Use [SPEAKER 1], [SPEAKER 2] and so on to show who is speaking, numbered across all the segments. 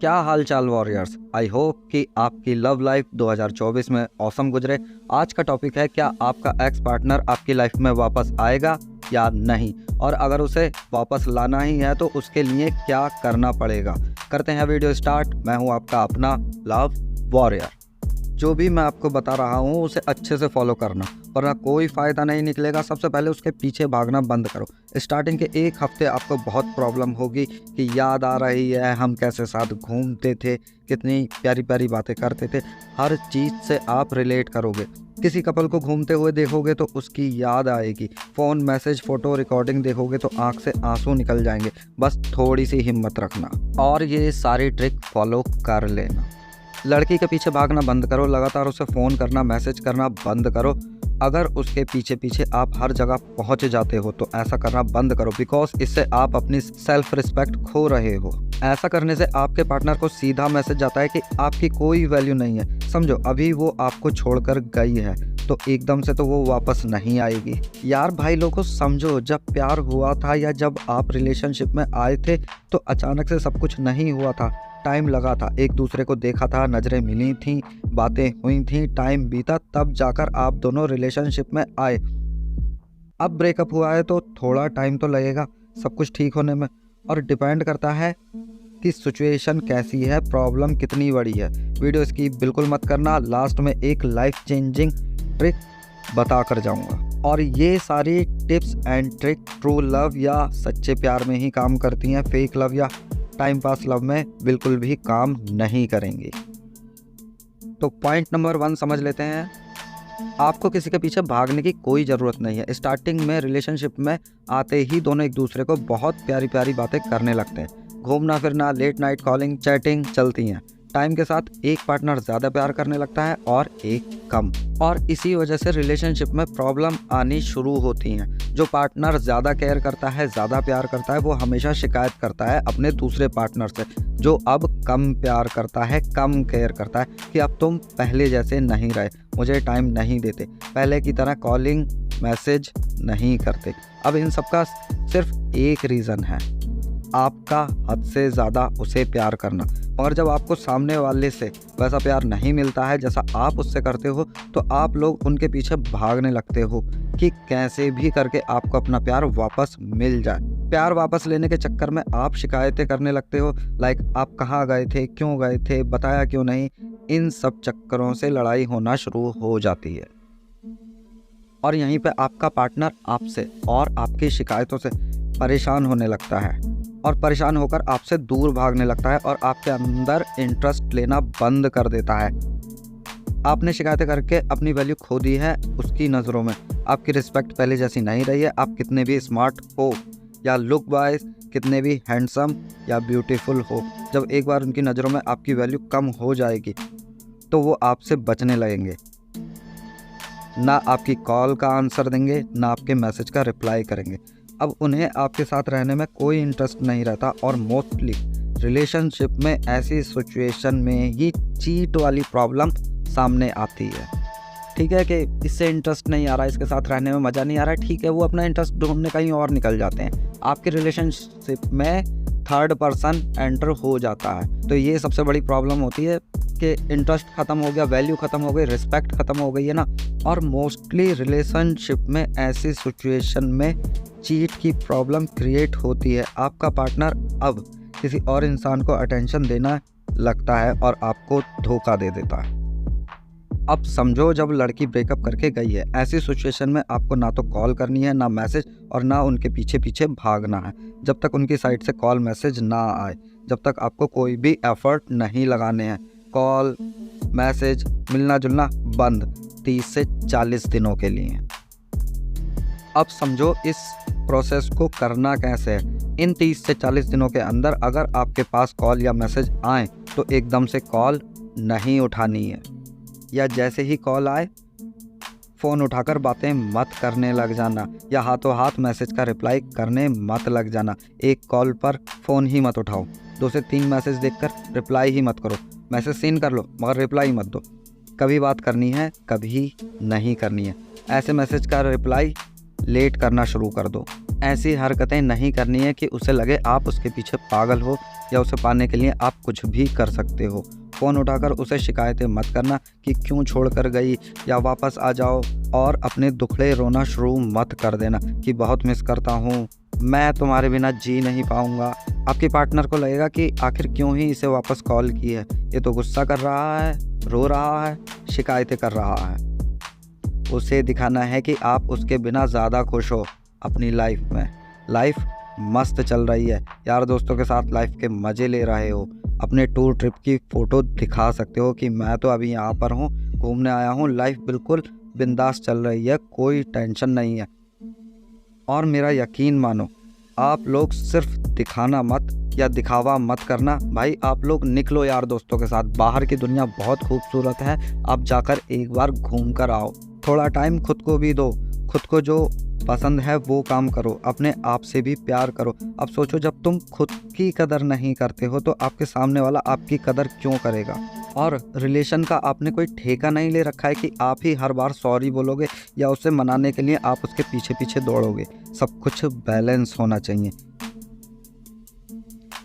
[SPEAKER 1] क्या हाल चाल warriors. I hope कि आपकी लव लाइफ 2024 में औसम गुजरे। आज का टॉपिक है, क्या आपका एक्स पार्टनर आपकी लाइफ में वापस आएगा या नहीं, और अगर उसे वापस लाना ही है तो उसके लिए क्या करना पड़ेगा। करते हैं वीडियो स्टार्ट। मैं हूं आपका अपना लव वॉरियर। जो भी मैं आपको बता रहा हूँ उसे अच्छे से फॉलो करना, वरना कोई फ़ायदा नहीं निकलेगा। सबसे पहले उसके पीछे भागना बंद करो। स्टार्टिंग के 1 हफ्ते आपको बहुत प्रॉब्लम होगी कि याद आ रही है हम कैसे साथ घूमते थे, कितनी प्यारी प्यारी बातें करते थे। हर चीज़ से आप रिलेट करोगे। किसी कपल को घूमते हुए देखोगे तो उसकी याद आएगी। फ़ोन मैसेज फ़ोटो रिकॉर्डिंग देखोगे तो आँख से आंसू निकल जाएंगे। बस थोड़ी सी हिम्मत रखना और ये सारी ट्रिक फॉलो कर लेना। लड़की के पीछे भागना बंद करो। लगातार उसे फ़ोन करना मैसेज करना बंद करो। अगर उसके पीछे पीछे आप हर जगह पहुंच जाते हो तो ऐसा करना बंद करो, बिकॉज इससे आप अपनी सेल्फ रिस्पेक्ट खो रहे हो। ऐसा करने से आपके पार्टनर को सीधा मैसेज जाता है कि आपकी कोई वैल्यू नहीं है। समझो अभी वो आपको छोड़कर गई है तो एकदम से तो वो वापस नहीं आएगी। यार भाई लोगों समझो, जब प्यार हुआ था या जब आप रिलेशनशिप में आए थे तो अचानक से सब कुछ नहीं हुआ था। टाइम लगा था, एक दूसरे को देखा था, नज़रें मिली थी, बातें हुई थी, टाइम बीता, तब जाकर आप दोनों रिलेशनशिप में आए। अब ब्रेकअप हुआ है तो थोड़ा टाइम तो लगेगा सब कुछ ठीक होने में, और डिपेंड करता है कि सिचुएशन कैसी है, प्रॉब्लम कितनी बड़ी है। वीडियो स्किप बिल्कुल मत करना। लास्ट में एक लाइफ चेंजिंग ट्रिक बता कर जाऊँगा, और ये सारी tips and trick true love या सच्चे प्यार में ही काम करती हैं। फेक लव या टाइम पास लव में बिल्कुल भी काम नहीं करेंगी। तो पॉइंट नंबर 1 समझ लेते हैं। आपको किसी के पीछे भागने की कोई ज़रूरत नहीं है। स्टार्टिंग में रिलेशनशिप में आते ही दोनों एक दूसरे को बहुत प्यारी प्यारी बातें करने लगते हैं। घूमना फिरना, लेट नाइट कॉलिंग, चैटिंग चलती हैं। टाइम के साथ एक पार्टनर ज़्यादा प्यार करने लगता है और एक कम, और इसी वजह से रिलेशनशिप में प्रॉब्लम आनी शुरू होती हैं। जो पार्टनर ज़्यादा केयर करता है, ज़्यादा प्यार करता है, वो हमेशा शिकायत करता है अपने दूसरे पार्टनर से, जो अब कम प्यार करता है, कम केयर करता है, कि अब तुम पहले जैसे नहीं रहे, मुझे टाइम नहीं देते, पहले की तरह कॉलिंग मैसेज नहीं करते। अब इन सब का सिर्फ एक रीज़न है, आपका हद से ज़्यादा उसे प्यार करना। और जब आपको सामने वाले से वैसा प्यार नहीं मिलता है जैसा आप उससे करते हो, तो आप लोग उनके पीछे भागने लगते हो कि कैसे भी करके आपको अपना प्यार वापस मिल जाए। प्यार वापस लेने के चक्कर में आप शिकायतें करने लगते हो, लाइक आप कहाँ गए थे, क्यों गए थे, बताया क्यों नहीं। इन सब चक्करों से लड़ाई होना शुरू हो जाती है, और यहीं पे आपका पार्टनर आपसे और आपकी शिकायतों से परेशान होने लगता है, और परेशान होकर आपसे दूर भागने लगता है, और आपके अंदर इंटरेस्ट लेना बंद कर देता है। आपने शिकायतें करके अपनी वैल्यू खो दी है उसकी नज़रों में। आपकी रिस्पेक्ट पहले जैसी नहीं रही है। आप कितने भी स्मार्ट हो या लुक वाइज, कितने भी हैंडसम या ब्यूटीफुल हो, जब एक बार उनकी नज़रों में आपकी वैल्यू कम हो जाएगी तो वो आपसे बचने लगेंगे। ना आपकी कॉल का आंसर देंगे, ना आपके मैसेज का रिप्लाई करेंगे। अब उन्हें आपके साथ रहने में कोई इंटरेस्ट नहीं रहता, और मोस्टली रिलेशनशिप में ऐसी सिचुएशन में ही चीट वाली प्रॉब्लम सामने आती है। ठीक है कि इससे इंटरेस्ट नहीं आ रहा, इसके साथ रहने में मज़ा नहीं आ रहा है, ठीक है, वो अपना इंटरेस्ट ढूंढने कहीं और निकल जाते हैं। आपके रिलेशनशिप में थर्ड पर्सन एंटर हो जाता है, तो ये सबसे बड़ी प्रॉब्लम होती है कि इंटरेस्ट ख़त्म हो गया, वैल्यू ख़त्म हो गई, रिस्पेक्ट ख़त्म हो गई है ना। और मोस्टली रिलेशनशिप में ऐसी सिचुएशन में चीट की प्रॉब्लम क्रिएट होती है। आपका पार्टनर अब किसी और इंसान को अटेंशन देना लगता है और आपको धोखा दे देता है। अब समझो जब लड़की ब्रेकअप करके गई है, ऐसी सिचुएशन में आपको ना तो कॉल करनी है, ना मैसेज, और ना उनके पीछे पीछे भागना है। जब तक उनकी साइड से कॉल मैसेज ना आए, जब तक आपको कोई भी एफर्ट नहीं लगाने हैं। कॉल मैसेज मिलना जुलना बंद 30 से 40 दिनों के लिए। अब समझो इस प्रोसेस को करना कैसे है। इन 30 से 40 दिनों के अंदर अगर आपके पास कॉल या मैसेज आए तो एकदम से कॉल नहीं उठानी है, या जैसे ही कॉल आए फ़ोन उठाकर बातें मत करने लग जाना, या हाथों हाथ मैसेज का रिप्लाई करने मत लग जाना। एक कॉल पर फ़ोन ही मत उठाओ, 2 से 3 मैसेज देखकर रिप्लाई ही मत करो। मैसेज सीन कर लो मगर रिप्लाई मत दो। कभी बात करनी है, कभी नहीं करनी है। ऐसे मैसेज का रिप्लाई लेट करना शुरू कर दो। ऐसी हरकतें नहीं करनी है कि उसे लगे आप उसके पीछे पागल हो या उसे पाने के लिए आप कुछ भी कर सकते हो। फ़ोन उठाकर उसे शिकायतें मत करना कि क्यों छोड़ कर गई या वापस आ जाओ, और अपने दुखड़े रोना शुरू मत कर देना कि बहुत मिस करता हूँ, मैं तुम्हारे बिना जी नहीं पाऊँगा। आपके पार्टनर को लगेगा कि आखिर क्यों ही इसे वापस कॉल की है, ये तो गुस्सा कर रहा है, रो रहा है, शिकायतें कर रहा है। उसे दिखाना है कि आप उसके बिना ज़्यादा खुश हो अपनी लाइफ में। लाइफ मस्त चल रही है, यार दोस्तों के साथ लाइफ के मज़े ले रहे हो। अपने टूर ट्रिप की फ़ोटो दिखा सकते हो कि मैं तो अभी यहाँ पर हूँ, घूमने आया हूँ, लाइफ बिल्कुल बिंदास चल रही है, कोई टेंशन नहीं है। और मेरा यकीन मानो, आप लोग सिर्फ दिखाना मत या दिखावा मत करना। भाई आप लोग निकलो यार दोस्तों के साथ, बाहर की दुनिया बहुत खूबसूरत है, आप जाकर एक बार घूम कर आओ। थोड़ा टाइम खुद को भी दो, खुद को जो पसंद है वो काम करो, अपने आप से भी प्यार करो। अब सोचो, जब तुम खुद की कदर नहीं करते हो तो आपके सामने वाला आपकी कदर क्यों करेगा। और रिलेशन का आपने कोई ठेका नहीं ले रखा है कि आप ही हर बार सॉरी बोलोगे या उसे मनाने के लिए आप उसके पीछे पीछे दौड़ोगे। सब कुछ बैलेंस होना चाहिए।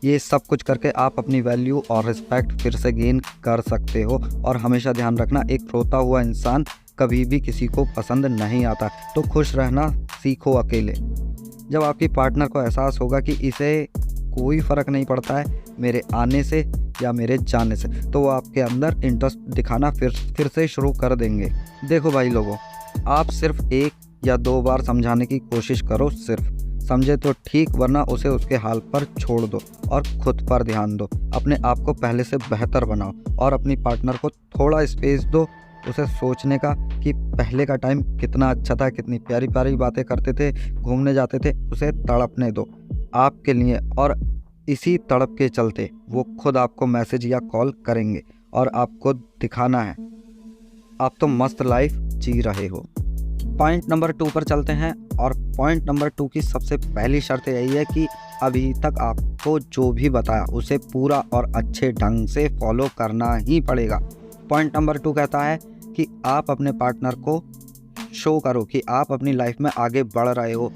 [SPEAKER 1] ये सब कुछ करके आप अपनी वैल्यू और रिस्पेक्ट फिर से गेन कर सकते हो। और हमेशा ध्यान रखना, एक रोता हुआ इंसान कभी भी किसी को पसंद नहीं आता, तो खुश रहना सीखो अकेले। जब आपकी पार्टनर को एहसास होगा कि इसे कोई फ़र्क नहीं पड़ता है मेरे आने से या मेरे जाने से, तो वो आपके अंदर इंटरेस्ट दिखाना फिर से शुरू कर देंगे। देखो भाई लोगों, आप सिर्फ 1 या 2 बार समझाने की कोशिश करो, सिर्फ समझे तो ठीक, वरना उसे उसके हाल पर छोड़ दो और खुद पर ध्यान दो। अपने आप को पहले से बेहतर बनाओ और अपनी पार्टनर को थोड़ा स्पेस दो उसे सोचने का कि पहले का टाइम कितना अच्छा था, कितनी प्यारी प्यारी बातें करते थे, घूमने जाते थे। उसे तड़पने दो आपके लिए, और इसी तड़प के चलते वो खुद आपको मैसेज या कॉल करेंगे और आपको दिखाना है आप तो मस्त लाइफ जी रहे हो। पॉइंट नंबर 2 पर चलते हैं, और पॉइंट नंबर 2 की सबसे पहली शर्त यही है कि अभी तक आपको जो भी बताया उसे पूरा और अच्छे ढंग से फॉलो करना ही पड़ेगा। पॉइंट नंबर 2 कहता है कि आप अपने पार्टनर को शो करो कि आप अपनी लाइफ में आगे बढ़ रहे हो।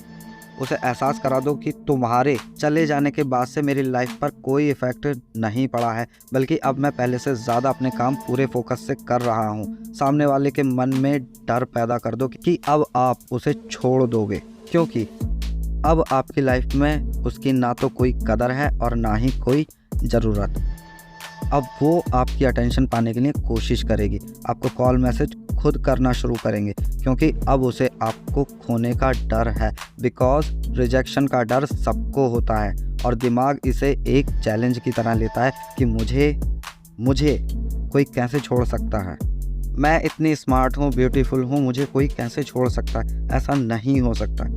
[SPEAKER 1] उसे एहसास करा दो कि तुम्हारे चले जाने के बाद से मेरी लाइफ पर कोई इफ़ेक्ट नहीं पड़ा है, बल्कि अब मैं पहले से ज़्यादा अपने काम पूरे फोकस से कर रहा हूँ। सामने वाले के मन में डर पैदा कर दो कि अब आप उसे छोड़ दोगे, क्योंकि अब आपकी लाइफ में उसकी ना तो कोई कदर है और ना ही कोई ज़रूरत। अब वो आपकी अटेंशन पाने के लिए कोशिश करेगी, आपको कॉल मैसेज खुद करना शुरू करेंगे, क्योंकि अब उसे आपको खोने का डर है। बिकॉज रिजेक्शन का डर सबको होता है और दिमाग इसे एक चैलेंज की तरह लेता है कि मुझे कोई कैसे छोड़ सकता है, मैं इतनी स्मार्ट हूँ, ब्यूटीफुल हूँ, मुझे कोई कैसे छोड़ सकता है, ऐसा नहीं हो सकता।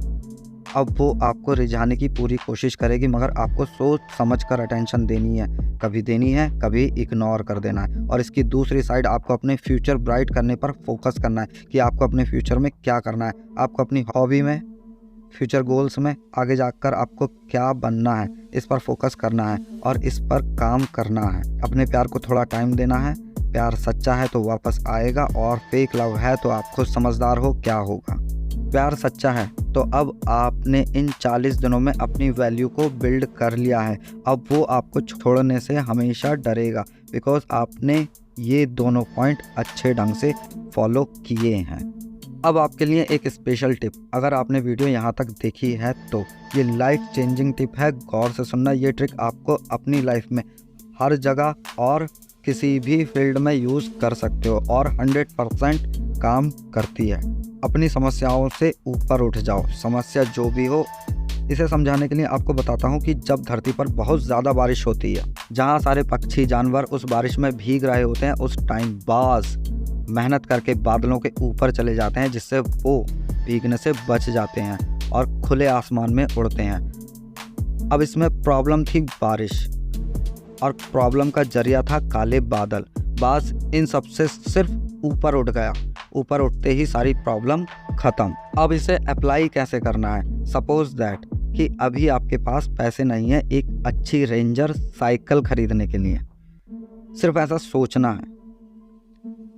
[SPEAKER 1] अब वो आपको रिझाने की पूरी कोशिश करेगी, मगर आपको सोच समझ कर अटेंशन देनी है, कभी देनी है, कभी इग्नोर कर देना है। और इसकी दूसरी साइड, आपको अपने फ्यूचर ब्राइट करने पर फोकस करना है कि आपको अपने फ्यूचर में क्या करना है, आपको अपनी हॉबी में, फ्यूचर गोल्स में आगे जाकर आपको क्या बनना है, इस पर फोकस करना है और इस पर काम करना है। अपने प्यार को थोड़ा टाइम देना है। प्यार सच्चा है तो वापस आएगा, और फेक लव है तो आप खुद समझदार हो क्या होगा। प्यार सच्चा है तो अब आपने इन 40 दिनों में अपनी वैल्यू को बिल्ड कर लिया है। अब वो आपको छोड़ने से हमेशा डरेगा, बिकॉज आपने ये दोनों पॉइंट अच्छे ढंग से फॉलो किए हैं। अब आपके लिए एक स्पेशल टिप, अगर आपने वीडियो यहाँ तक देखी है तो ये लाइफ चेंजिंग टिप है, गौर से सुनना। ये ट्रिक आपको अपनी लाइफ में हर जगह और किसी भी फील्ड में यूज़ कर सकते हो और 100% काम करती है। अपनी समस्याओं से ऊपर उठ जाओ, समस्या जो भी हो। इसे समझाने के लिए आपको बताता हूँ कि जब धरती पर बहुत ज़्यादा बारिश होती है, जहाँ सारे पक्षी जानवर उस बारिश में भीग रहे होते हैं, उस टाइम बाज मेहनत करके बादलों के ऊपर चले जाते हैं, जिससे वो भीगने से बच जाते हैं और खुले आसमान में उड़ते हैं। अब इसमें प्रॉब्लम थी बारिश, और प्रॉब्लम का जरिया था काले बादल। बाज इन सब से सिर्फ ऊपर उठ गया, ऊपर उठते ही सारी प्रॉब्लम ख़त्म। अब इसे अप्लाई कैसे करना है? सपोज दैट कि अभी आपके पास पैसे नहीं है एक अच्छी रेंजर साइकिल खरीदने के लिए, सिर्फ ऐसा सोचना है।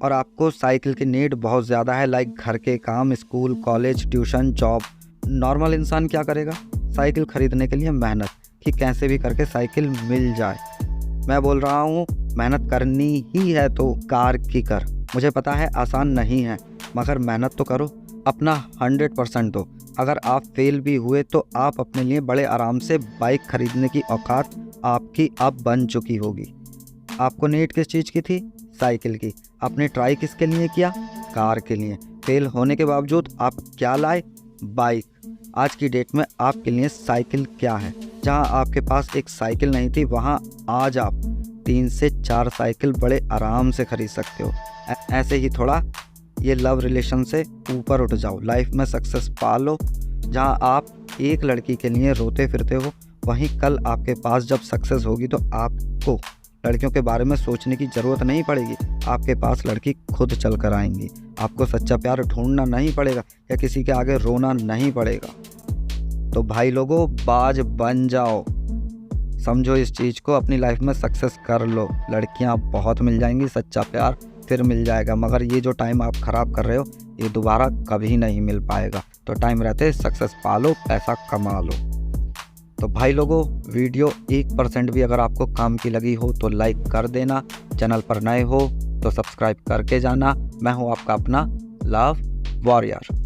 [SPEAKER 1] और आपको साइकिल की नीड बहुत ज़्यादा है, लाइक घर के काम, school, college, tuition, job, normal इंसान क्या करेगा? साइकिल खरीदने के लिए मेहनत कि कैसे भी करके साइकिल मिल जाए। मैं बोल रहा हूँ मेहनत करनी ही है तो कार की कर। मुझे पता है आसान नहीं है, मगर मेहनत तो करो, अपना 100% दो। अगर आप फेल भी हुए तो आप अपने लिए बड़े आराम से बाइक खरीदने की औकात आपकी अब बन चुकी होगी। आपको नीड किस चीज़ की थी? साइकिल की। आपने ट्राई किसके लिए किया? कार के लिए। फेल होने के बावजूद आप क्या लाए? बाइक। आज की डेट में आपके लिए साइकिल क्या है? जहां आपके पास एक साइकिल नहीं थी, वहां आज आप 3 से 4 साइकिल बड़े आराम से खरीद सकते हो। ऐसे ही थोड़ा ये लव रिलेशन से ऊपर उठ जाओ, लाइफ में सक्सेस पा लो। जहां आप एक लड़की के लिए रोते फिरते हो, वहीं कल आपके पास जब सक्सेस होगी तो आपको लड़कियों के बारे में सोचने की ज़रूरत नहीं पड़ेगी। आपके पास लड़की खुद चल कर आएंगी। आपको सच्चा प्यार ढूंढना नहीं पड़ेगा या किसी के आगे रोना नहीं पड़ेगा। तो भाई लोगों, बाज बन जाओ, समझो इस चीज़ को, अपनी लाइफ में सक्सेस कर लो। लड़कियां बहुत मिल जाएंगी, सच्चा प्यार फिर मिल जाएगा, मगर ये जो टाइम आप ख़राब कर रहे हो ये दोबारा कभी नहीं मिल पाएगा। तो टाइम रहते सक्सेस पा लो, पैसा कमा लो। तो भाई लोगों, वीडियो 1% भी अगर आपको काम की लगी हो तो लाइक कर देना। चैनल पर नए हो तो सब्सक्राइब करके जाना। मैं हूं आपका अपना लव वॉरियर।